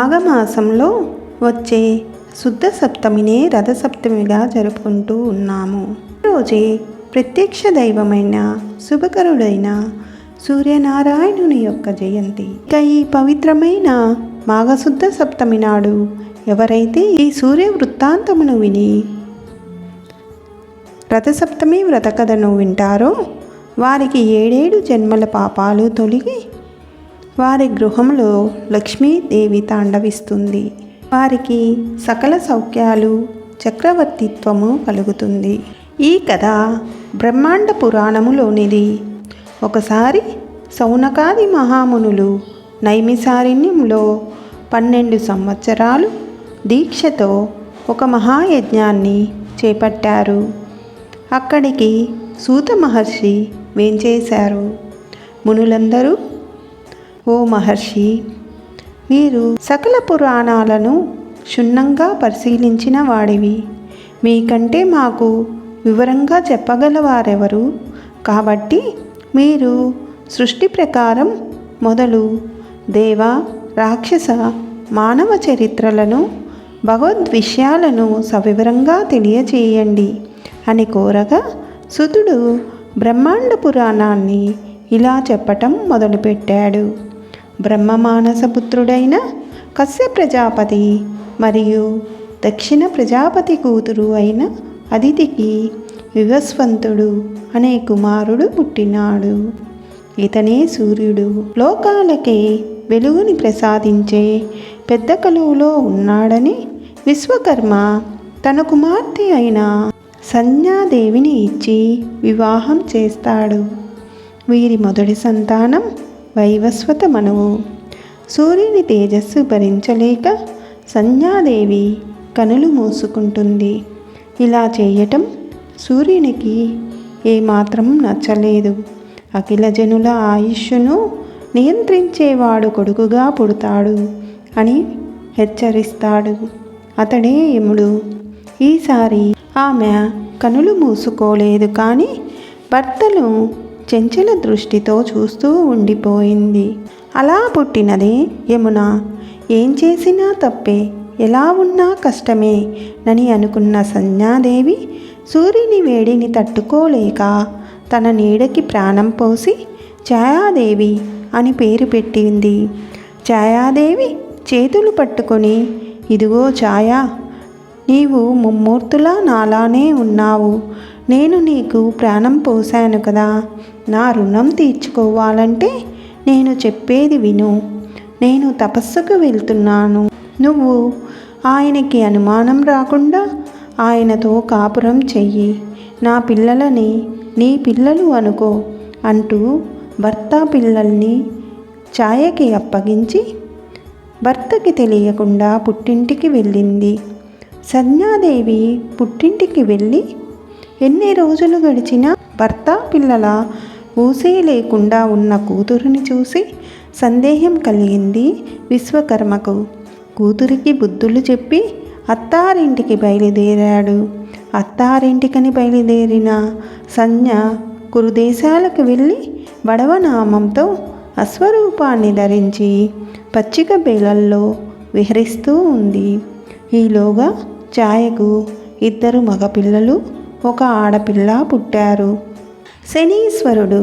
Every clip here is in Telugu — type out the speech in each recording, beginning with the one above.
మాఘమాసంలో వచ్చే శుద్ధ సప్తమినే రథసప్తమిగా జరుపుకుంటూ ఉన్నాము. రోజే ప్రత్యక్ష దైవమైన శుభకరుడైన సూర్యనారాయణుని యొక్క జయంతి. ఇక ఈ పవిత్రమైన మాఘశుద్ధ సప్తమి నాడు ఎవరైతే ఈ సూర్య వృత్తాంతమును విని రథసప్తమి వ్రత కథను వింటారో వారికి 7 జన్మల పాపాలు తొలగి వారి గృహంలో లక్ష్మీదేవి తాండవిస్తుంది. వారికి సకల సౌఖ్యాలు చక్రవర్తిత్వము కలుగుతుంది. ఈ కథ బ్రహ్మాండ పురాణములోనిది. ఒకసారి సౌనకాది మహామునులు నైమిసారణ్యంలో 12 సంవత్సరాలు దీక్షతో ఒక మహాయజ్ఞాన్ని చేపట్టారు. అక్కడికి సూత మహర్షి వేంచేశారు. మునులందరూ, ఓ మహర్షి, మీరు సకల పురాణాలను క్షుణ్ణంగా పరిశీలించిన వాడివి. మీకంటే మాకు వివరంగా చెప్పగలవారెవరు? కాబట్టి మీరు సృష్టి ప్రకారం మొదలు దేవ, రాక్షస, మానవ చరిత్రలను, భగవద్విషయాలను సవివరంగా తెలియచేయండి అని కోరగా సుతుడు బ్రహ్మాండ పురాణాన్ని ఇలా చెప్పటం మొదలుపెట్టాడు. బ్రహ్మమానసపుత్రుడైన కశ్య ప్రజాపతి మరియు దక్షిణ ప్రజాపతి కూతురు అయిన అదితికి వివస్వంతుడు అనే కుమారుడు పుట్టినాడు. ఇతనే సూర్యుడు. లోకాలకే వెలుగుని ప్రసాదించే పెద్ద కలువులో ఉన్నాడని విశ్వకర్మ తన కుమార్తె అయిన సంజ్ఞాదేవిని ఇచ్చి వివాహం చేస్తాడు. వీరి మొదటి సంతానం వైవస్వత మనువు. సూర్యుని తేజస్సు భరించలేక సంజ్ఞాదేవి కనులు మూసుకుంటుంది. ఇలా చేయటం సూర్యునికి ఏమాత్రం నచ్చలేదు. అఖిల జనుల ఆయుష్ను నియంత్రించేవాడు కొడుకుగా పుడతాడు అని హెచ్చరిస్తాడు. అతడే యముడు. ఈసారి ఆమె కనులు మూసుకోలేదు, కానీ భర్తను చెంచల దృష్టితో చూస్తూ ఉండిపోయింది. అలా పుట్టినదే యమున. ఏం చేసినా తప్పే, ఎలా ఉన్నా కష్టమే నని అనుకున్న సంజ్ఞాదేవి సూర్యుని వేడిని తట్టుకోలేక తన నీడకి ప్రాణం పోసి ఛాయాదేవి అని పేరు పెట్టింది. ఛాయాదేవి చేతులు పట్టుకొని, ఇదిగో ఛాయా, నీవు ముమ్మూర్తులా నాలానే ఉన్నావు. నేను నీకు ప్రాణం పోశాను కదా, నా రుణం తీర్చుకోవాలంటే నేను చెప్పేది విను. నేను తపస్సుకు వెళ్తున్నాను. నువ్వు ఆయనకి అనుమానం రాకుండా ఆయనతో కాపురం చెయ్యి. నా పిల్లలని నీ పిల్లలు అనుకో అంటూ భర్త పిల్లల్ని ఛాయకి అప్పగించి భర్తకి తెలియకుండా పుట్టింటికి వెళ్ళింది. సంజ్ఞాదేవి పుట్టింటికి వెళ్ళి ఎన్ని రోజులు గడిచినా భర్త పిల్లల ఊసే లేకుండా ఉన్న కూతురుని చూసి సందేహం కలిగింది విశ్వకర్మకు. కూతురికి బుద్ధులు చెప్పి అత్తారింటికి బయలుదేరాడు. అత్తారింటికని బయలుదేరిన సంజ్ఞ కురుదేశాలకు వెళ్ళి బడవనామంతో అశ్వరూపాన్ని ధరించి పచ్చిక బేలల్లో విహరిస్తూ ఉంది. ఈలోగా ఛాయకు 2 మగపిల్లలు, 1 ఆడపిల్ల పుట్టారు. శనీశ్వరుడు,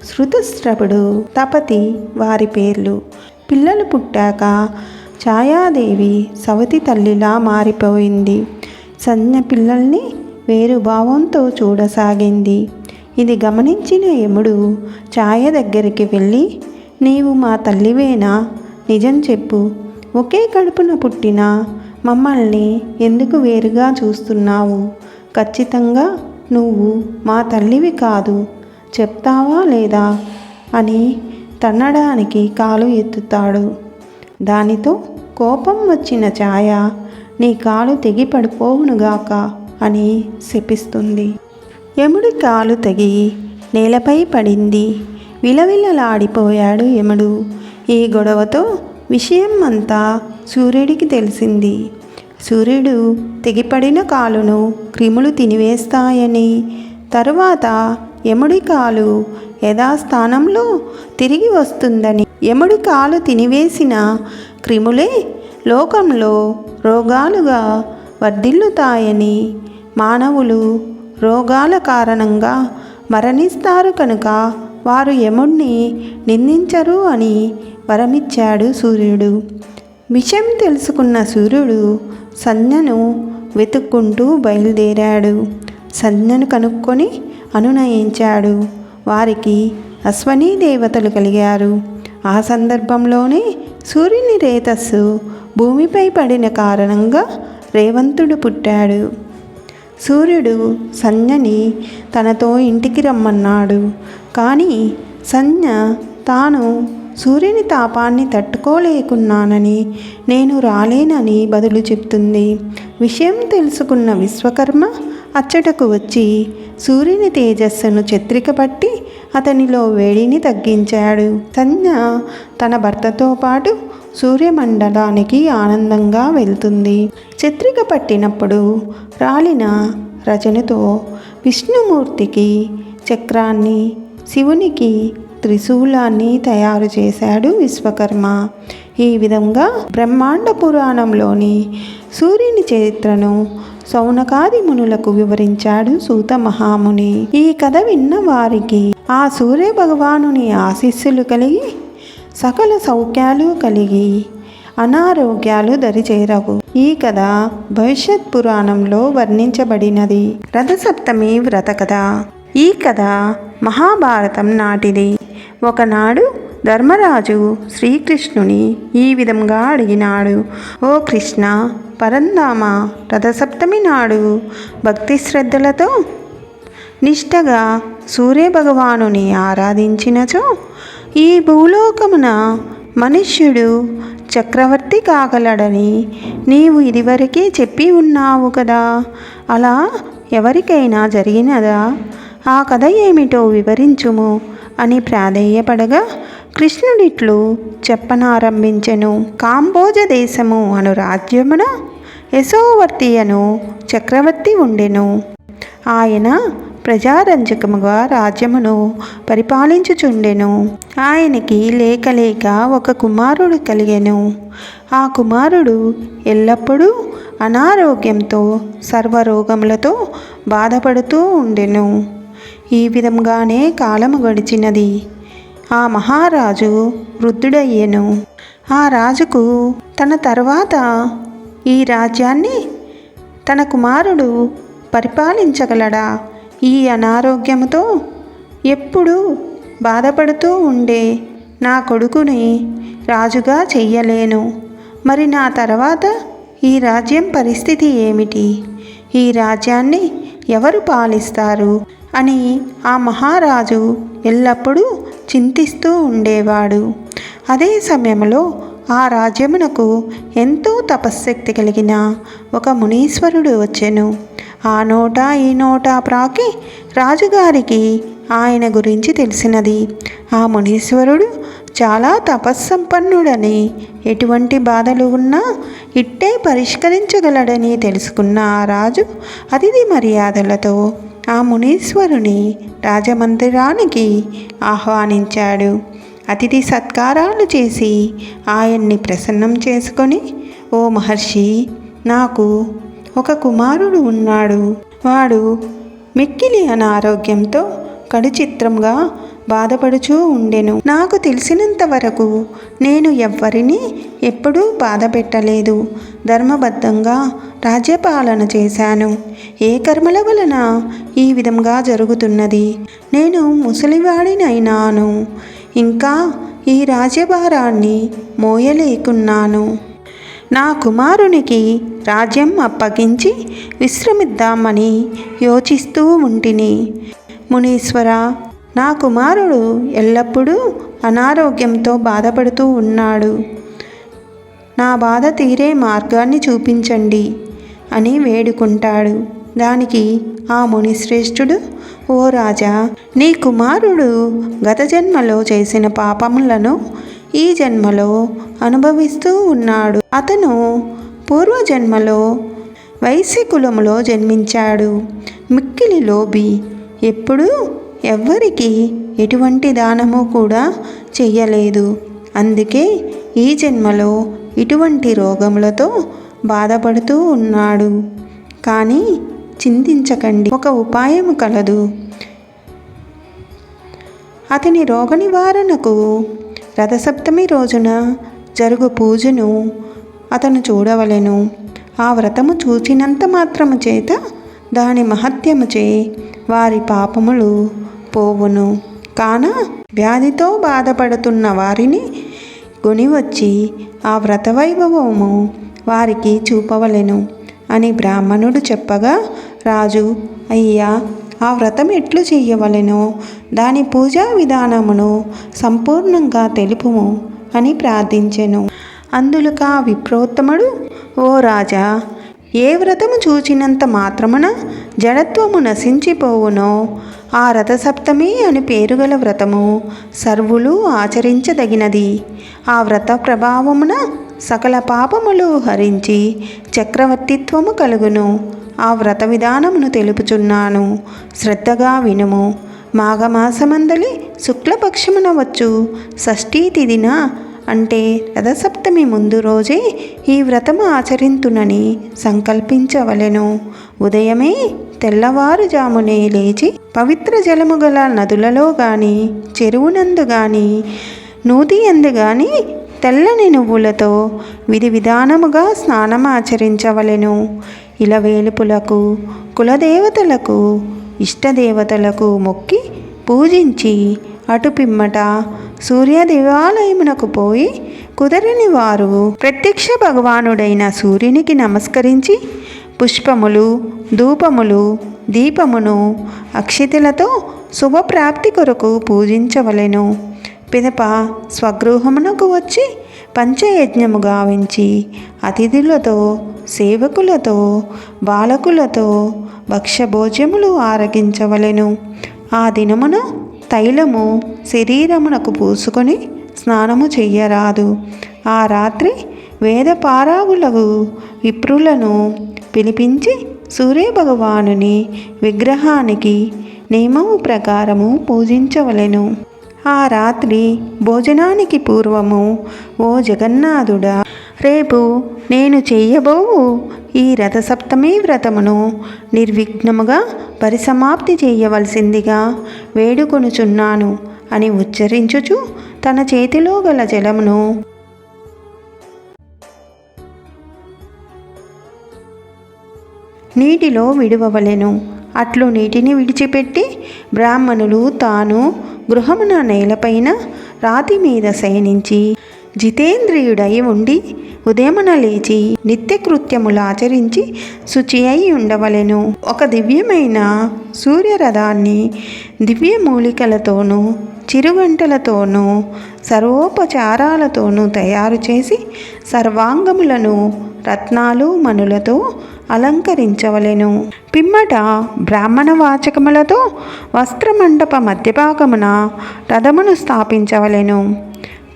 శృతస్రవుడు, తపతి వారి పేర్లు. పిల్లలు పుట్టాక ఛాయాదేవి సవతి తల్లిలా మారిపోయింది. సంజ్ఞ పిల్లల్ని వేరు భావంతో చూడసాగింది. ఇది గమనించిన యముడు ఛాయ దగ్గరికి వెళ్ళి, నీవు మా తల్లివేనా? నిజం చెప్పు. ఒకే కడుపున పుట్టిన మమ్మల్ని ఎందుకు వేరుగా చూస్తున్నావు? ఖచ్చితంగా నువ్వు మా తల్లివి కాదు, చెప్తావా లేదా అని తన్నడానికి కాలు ఎత్తుతాడు. దానితో కోపం వచ్చిన ఛాయ, నీ కాలు తెగి పడిపోవునుగాక అని శపిస్తుంది. యముడి కాలు తెగి నేలపై పడింది. విలవిలలాడిపోయాడు యముడు. ఈ గొడవతో విషయం అంతా సూర్యుడికి తెలిసింది. సూర్యుడు తెగిపడిన కాలును క్రిములు తినివేస్తాయని, తరువాత యముడి కాలు యథాస్థానంలో తిరిగి వస్తుందని, యముడి కాలు తినివేసిన క్రిములే లోకంలో రోగాలుగా వర్ధిల్లుతాయని, మానవులు రోగాల కారణంగా మరణిస్తారు కనుక వారు యముణ్ణి నిందించరు అని వరమిచ్చాడు సూర్యుడు. విషయం తెలుసుకున్న సూర్యుడు సంజ్ఞను వెతుక్కుంటూ బయలుదేరాడు. సంజ్ఞను కనుక్కొని అనునయించాడు. వారికి అశ్వనీ దేవతలు కలిగారు. ఆ సందర్భంలోనే సూర్యుని రేతస్సు భూమిపై పడిన కారణంగా రేవంతుడు పుట్టాడు. సూర్యుడు సంజ్ఞని తనతో ఇంటికి రమ్మన్నాడు. కానీ సంజ్ఞ తాను సూర్యుని తాపాన్ని తట్టుకోలేకున్నానని, నేను రాలేనని బదులు చెప్తుంది. విషయం తెలుసుకున్న విశ్వకర్మ అచ్చటకు వచ్చి సూర్యుని తేజస్సును చిత్రికపట్టి అతనిలో వేడిని తగ్గించాడు. సంజ్ఞ తన భర్తతో పాటు సూర్యమండలానికి ఆనందంగా వెళ్తుంది. చిత్రిక పట్టినప్పుడు రాలిన రచనతో విష్ణుమూర్తికి చక్రాన్ని, శివునికి త్రిశూలాన్ని తయారు చేశాడు విశ్వకర్మ. ఈ విధంగా బ్రహ్మాండ పురాణంలోని సూర్యుని చరిత్రను శౌనకాది మునులకు వివరించాడు సూత మహాముని. ఈ కథ విన్న వారికి ఆ సూర్య భగవానుని ఆశీస్సులు కలిగి సకల సౌఖ్యాలు కలిగి అనారోగ్యాలు దరిచేరవు. ఈ కథ భవిష్యత్ పురాణంలో వర్ణించబడినది. రథసప్తమి వ్రత కథ. ఈ కథ మహాభారతం నాటిది. ఒకనాడు ధర్మరాజు శ్రీకృష్ణుని ఈ విధంగా అడిగినాడు. ఓ కృష్ణ పరంధామ, రథసప్తమి నాడు భక్తి శ్రద్ధలతో నిష్టగా సూర్యభగవానుని ఆరాధించినచో ఈ భూలోకమున మనుష్యుడు చక్రవర్తి కాగలడని నీవు ఇదివరకే చెప్పి ఉన్నావు కదా. అలా ఎవరికైనా జరిగినదా? ఆ కథ ఏమిటో వివరించుము అని ప్రాధేయపడగా కృష్ణుడిట్లు చెప్పనారంభించెను. కాంబోజ దేశము అను రాజ్యమున యశోవర్తి అను చక్రవర్తి ఉండెను. ఆయన ప్రజారంజకముగా రాజ్యమును పరిపాలించుచుండెను. ఆయనకి లేక లేక ఒక కుమారుడు కలిగెను. ఆ కుమారుడు ఎల్లప్పుడూ అనారోగ్యంతో సర్వరోగములతో బాధపడుతూ ఉండెను. ఈ విధంగానే కాలము గడిచినది. ఆ మహారాజు వృద్ధుడయ్యెను. ఆ రాజుకు తన తర్వాత ఈ రాజ్యాన్ని తన కుమారుడు పరిపాలించగలడా? ఈ అనారోగ్యముతో ఎప్పుడూ బాధపడుతూ ఉండే నా కొడుకుని రాజుగా చెయ్యలేను. మరి నా తర్వాత ఈ రాజ్యం పరిస్థితి ఏమిటి? ఈ రాజ్యాన్ని ఎవరు పాలిస్తారు అని ఆ మహారాజు ఎల్లప్పుడూ చింతిస్తూ ఉండేవాడు. అదే సమయంలో ఆ రాజ్యమునకు ఎంతో తపశ్శక్తి కలిగిన ఒక మునీశ్వరుడు వచ్చెను. ఆ నోట ఈ నోట ప్రాకి రాజుగారికి ఆయన గురించి తెలిసినది. ఆ మునీశ్వరుడు చాలా తపస్సంపన్నుడని, ఎటువంటి బాధలు ఉన్నా ఇట్టే పరిష్కరించగలడని తెలుసుకున్న ఆ రాజు అతిథి మర్యాదలతో ఆ మునీశ్వరుని రాజమందిరానికి ఆహ్వానించాడు. అతిథి సత్కారాలు చేసి ఆయన్ని ప్రసన్నం చేసుకొని, ఓ మహర్షి, నాకు ఒక కుమారుడు ఉన్నాడు. వాడు మిక్కిలి అనారోగ్యంతో కడుచిత్రంగా బాధపడుచూ ఉండెను. నాకు తెలిసినంత వరకు నేను ఎవ్వరినీ ఎప్పుడూ బాధ పెట్టలేదు. ధర్మబద్ధంగా రాజ్యపాలన చేశాను. ఏ కర్మల వలన ఈ విధంగా జరుగుతున్నది? నేను ముసలివాడినైనాను. ఇంకా ఈ రాజ్యభారాన్ని మోయలేకున్నాను. నా కుమారునికి రాజ్యం అప్పగించి విశ్రమిద్దామని యోచిస్తూ ఉంటిని. మునీశ్వర, నా కుమారుడు ఎల్లప్పుడూ అనారోగ్యంతో బాధపడుతూ ఉన్నాడు. నా బాధ తీరే మార్గాన్ని చూపించండి అని వేడుకుంటాడు. దానికి ఆ మునిశ్రేష్ఠుడు, ఓ రాజా, నీ కుమారుడు గత జన్మలో చేసిన పాపములను ఈ జన్మలో అనుభవిస్తూ ఉన్నాడు. అతను పూర్వజన్మలో వైశ్య కులములో జన్మించాడు. మిక్కిలి లోభి. ఎప్పుడూ ఎవ్వరికి ఎటువంటి దానము కూడా చెయ్యలేదు. అందుకే ఈ జన్మలో ఇటువంటి రోగములతో బాధపడుతూ ఉన్నాడు. కానీ చింతించకండి, ఒక ఉపాయము కలదు. అతని రోగ నివారణకు రథసప్తమి రోజున జరుగు పూజను అతను చూడవలెను. ఆ వ్రతము చూచినంత మాత్రము చేత దాని మహత్యముచే వారి పాపములు పోవును. కాన వ్యాధితో బాధపడుతున్న వారిని కొనివచ్చి ఆ వ్రత వైభవము వారికి చూపవలెను అని బ్రాహ్మణుడు చెప్పగా, రాజు, అయ్యా, ఆ వ్రతం ఎట్లు చెయ్యవలెనో దాని పూజా విధానమును సంపూర్ణంగా తెలుపుము అని ప్రార్థించెను. అందులక విప్రోత్తముడు, ఓ రాజా, ఏ వ్రతము చూచినంత మాత్రమున జడత్వము నశించిపోవునో ఆ రథసప్తమి అని పేరుగల వ్రతము సర్వులు ఆచరించదగినది. ఆ వ్రత ప్రభావమున సకల పాపములు హరించి చక్రవర్తిత్వము కలుగును. ఆ వ్రత విధానమును తెలుపుచున్నాను, శ్రద్ధగా వినుము. మాఘమాసమందలి శుక్లపక్షమున వచ్చు షష్ఠీ తిథిన, అంటే రథసప్తమి ముందు రోజే ఈ వ్రతము ఆచరింతునని సంకల్పించవలెను. ఉదయమే తెల్లవారుజామునే లేచి పవిత్ర జలము గల నదులలో గాని, చెరువునందు గాని, నూతి యందు గాని తెల్లని నువ్వులతో విధి విధానముగా స్నానమాచరించవలెను. ఇలవేలుపులకు, కులదేవతలకు, ఇష్టదేవతలకు మొక్కి పూజించి అటు పిమ్మట సూర్య దేవాలయమునకు పోయి కుదరని వారు ప్రత్యక్ష భగవానుడైన సూర్యునికి నమస్కరించి పుష్పములు, ధూపములు, దీపమును అక్షితలతో శుభప్రాప్తి కొరకు పూజించవలెను. పిదప స్వగృహమునకు వచ్చి పంచయజ్ఞము గావించి అతిథులతో, సేవకులతో, బాలకులతో భక్ష్యభోజ్యములు ఆరగించవలెను. ఆ దినమున తైలము శరీరమునకు పూసుకొని స్నానము చెయ్యరాదు. ఆ రాత్రి వేదపారాగులకు విప్రులను పిలిపించి సూర్యభగవానుని విగ్రహానికి నియమము ప్రకారము పూజించవలెను. ఆ రాత్రి భోజనానికి పూర్వము, ఓ జగన్నాథుడా, రేపు నేను చెయ్యబోవు ఈ రథసప్తమి వ్రతమును నిర్విఘ్నముగా పరిసమాప్తి చేయవలసిందిగా వేడుకొనుచున్నాను అని ఉచ్చరించుచు తన చేతిలో గల జలమును నీటిలో విడువవలెను. అట్లు నీటిని విడిచిపెట్టి బ్రాహ్మణులు తాను గృహమున నేలపైన రాతి మీద శయనించి జితేంద్రియుడై ఉండి ఉదయమున లేచి నిత్యకృత్యములు ఆచరించి శుచి అయి ఉండవలెను. ఒక దివ్యమైన సూర్యరథాన్ని దివ్యమూలికలతోనూ చిరుగంటలతోనూ సర్వోపచారాలతోనూ తయారు చేసి సర్వాంగములను రత్నాలు మణులతో అలంకరించవలెను. పిమ్మట బ్రాహ్మణ వాచకములతో వస్త్రమండప మధ్యభాగమున రథమును స్థాపించవలెను.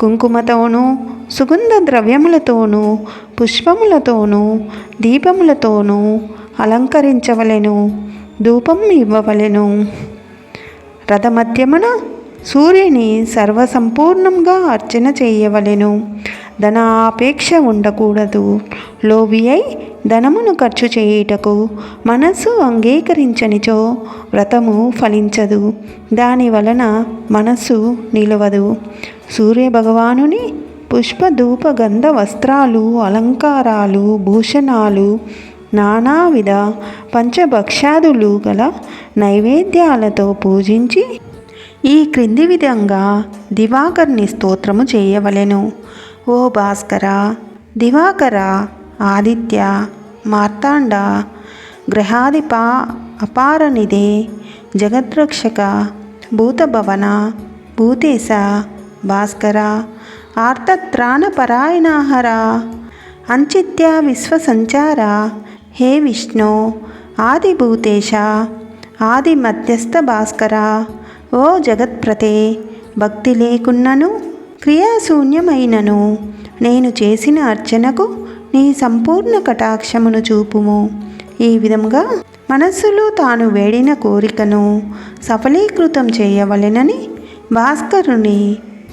కుంకుమతోనూ సుగంధ ద్రవ్యములతోనూ పుష్పములతోనూ దీపములతోనూ అలంకరించవలెను. ధూపం ఇవ్వవలెను. రథమధ్యమున సూర్యుని సర్వసంపూర్ణంగా అర్చన చేయవలెను. ధనాపేక్ష ఉండకూడదు. లోభి అయి ధనమును ఖర్చు చేయుటకు మనస్సు అంగీకరించనిచో వ్రతము ఫలించదు. దాని వలన మనస్సు నిలవదు. సూర్యభగవానుని పుష్ప ధూప గంధ వస్త్రాలు, అలంకారాలు, భూషణాలు, నానావిధ పంచభక్షాదులు గల నైవేద్యాలతో పూజించి ఈ క్రింది విధంగా దివాకర్ని స్తోత్రము చేయవలెను. ఓ భాస్కర, దివాకర, ఆదిత్య, మార్తాండ, గ్రహాధిప, అపారనిదే, జగద్రక్షక, భూతభవన, భూతేశ, భాస్కర, ఆర్తత్రాణపరాయణాహర, అంచిత్య విశ్వసంచార, హే విష్ణు, ఆదిభూతేశ, ఆది మధ్యస్థ భాస్కర, ఓ జగత్ప్రతే, భక్తి లేకున్నను క్రియాశూన్యమైనను నేను చేసిన అర్చనకు నీ సంపూర్ణ కటాక్షమును చూపుము. ఈ విధముగా మనస్సులో తాను వేడిన కోరికను సఫలీకృతం చేయవలెనని భాస్కరుని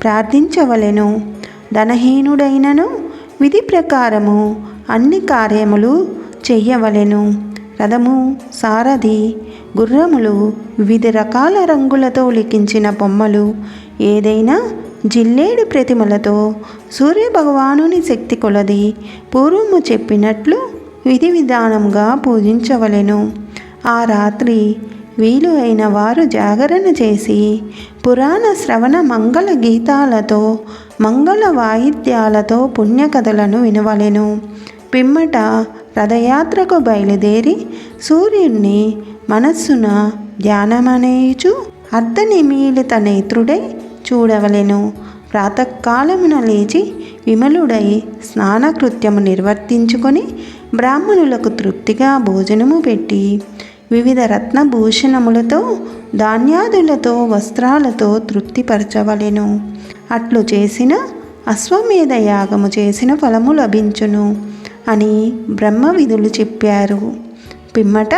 ప్రార్థించవలెను. ధనహీనుడైనను విధి ప్రకారము అన్ని కార్యములు చెయ్యవలెను. రథము, సారథి, గుర్రములు, వివిధ రకాల రంగులతో లిఖించిన బొమ్మలు, ఏదైనా జిల్లేడు ప్రతిమలతో సూర్యభగవానుని శక్తి కొలది పూర్వము చెప్పినట్లు విధి విధానంగా పూజించవలెను. ఆ రాత్రి వీలు అయిన వారు జాగరణ చేసి పురాణ శ్రవణ మంగళ గీతాలతో మంగళ వాయిద్యాలతో పుణ్యకథలను వినవలెను. పిమ్మట రథయాత్రకు బయలుదేరి సూర్యుణ్ణి మనస్సున ధ్యానమనేయుచు అర్ధనిమీలిత నేత్రుడై చూడవలెను. ప్రాతకాలమున లేచి విమలుడై స్నానకృత్యము నిర్వర్తించుకొని బ్రాహ్మణులకు తృప్తిగా భోజనము పెట్టి వివిధ రత్నభూషణములతో ధాన్యాదులతో వస్త్రాలతో తృప్తిపరచవలెను. అట్లు చేసిన అశ్వమేధ యాగము చేసిన ఫలము లభించును అని బ్రహ్మ విధులు చెప్పారు. పిమ్మట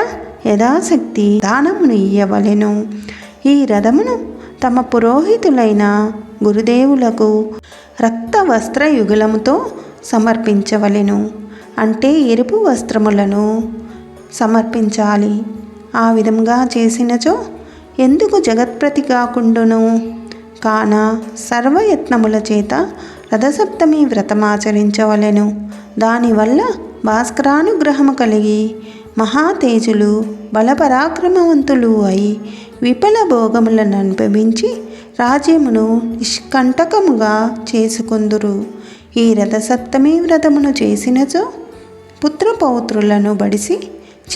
యథాశక్తి దానమును ఇయ్యవలెను. ఈ రథమును తమ పురోహితులైన గురుదేవులకు రక్త వస్త్ర యుగలముతో సమర్పించవలెను. అంటే ఎరుపు వస్త్రములను సమర్పించాలి. ఆ విధంగా చేసినచో ఎందుకు జగత్ప్రతి కాకుండును? కాన సర్వయత్నముల చేత రథసప్తమి వ్రతమాచరించవలెను. దానివల్ల భాస్కరానుగ్రహము కలిగి మహాతేజులు బలపరాక్రమవంతులు అయి విఫల భోగములను అనుభవించి రాజ్యమును నిష్కంటకముగా చేసుకొందురు. ఈ రథసప్తమి వ్రతమును చేసినచో పుత్రపౌత్రులను బడిసి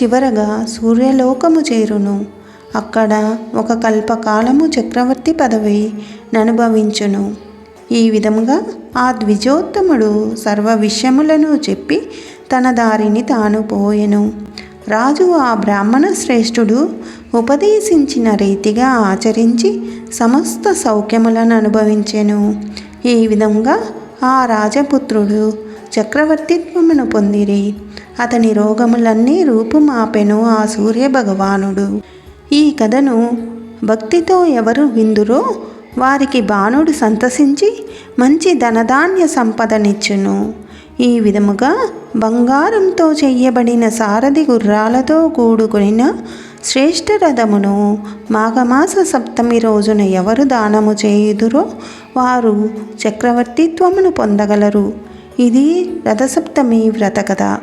చివరగా సూర్యలోకము చేరును. అక్కడ ఒక కల్పకాలము చక్రవర్తి పదవి ననుభవించును. ఈ విధముగా ఆ ద్విజోత్తముడు సర్వ విషయములను చెప్పి తన దారిని తాను పోయెను. రాజు ఆ బ్రాహ్మణ శ్రేష్ఠుడు ఉపదేశించిన రీతిగా ఆచరించి సమస్త సౌఖ్యములను అనుభవించెను. ఈ విధంగా ఆ రాజపుత్రుడు చక్రవర్తిత్వమును పొందిరి. అతని రోగములన్నీ రూపుమాపెను ఆ సూర్యభగవానుడు. ఈ కథను భక్తితో ఎవరు విందురో వారికి బాణుడు సంతసించి మంచి ధనధాన్య సంపదనిచ్చును. ఈ విధముగా బంగారంతో చెయ్యబడిన సారథి గుర్రాలతో కూడుకున్న శ్రేష్ఠ రథమును మాఘమాస సప్తమి రోజున ఎవరు దానము చేయుదురో వారు చక్రవర్తిత్వమును పొందగలరు. ఇది రథసప్తమి వ్రత కథ.